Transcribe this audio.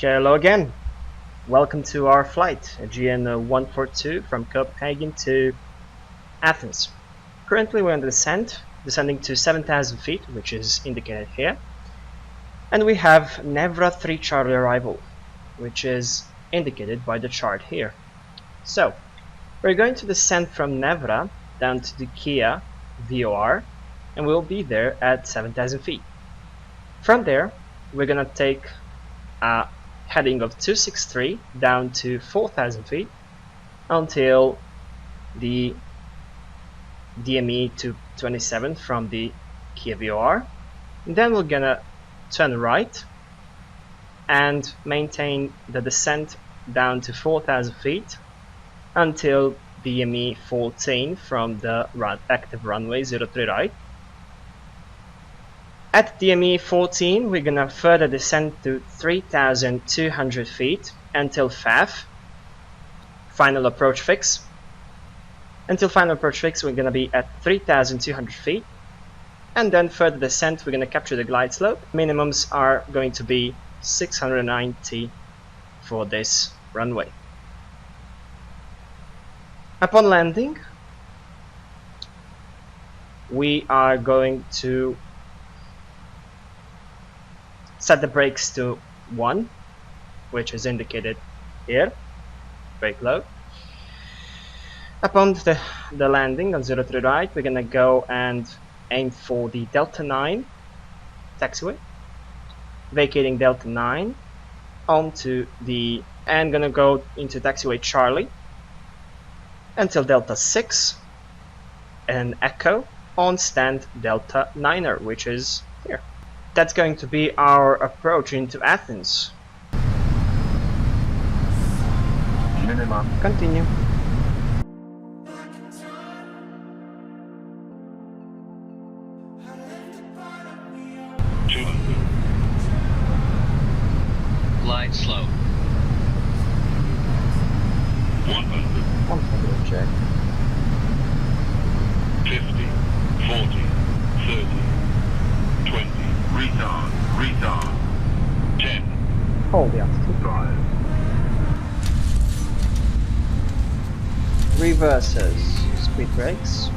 Hello again. Welcome to our flight, GN142 from Copenhagen to Athens. Currently we're on descent, descending to 7,000 feet, which is indicated here. And we have Nevra 3 Charlie arrival, which is indicated by the chart here. So, we're going to descend from Nevra down to the Kia VOR, and we'll be there at 7,000 feet. From there, we're gonna take a heading of 263 down to 4,000 feet until the DME 227 from the Kia VOR. And then we're gonna turn right and maintain the descent down to 4,000 feet until DME 14 from the active runway 03 right. At DME 14, we're gonna further descend to 3,200 feet until FAF, final approach fix. Until final approach fix, we're gonna be at 3,200 feet, and then further descent, we're gonna capture the glide slope. Minimums are going to be 690 for this runway. Upon landing, we are going to set the brakes to 1, which is indicated here, brake load. Upon the landing on 03 right, we're gonna go and aim for the Delta 9 taxiway, vacating Delta 9 onto the, and gonna go into taxiway Charlie until Delta 6 and Echo on stand Delta 9er, which is here. That's going to be our approach into Athens. Minimum. Continue. Glide slow. 100. 100 check. 50. 40. 30. 20. Retard. 10. Hold the altitude. 5. Reverses. Speed brakes.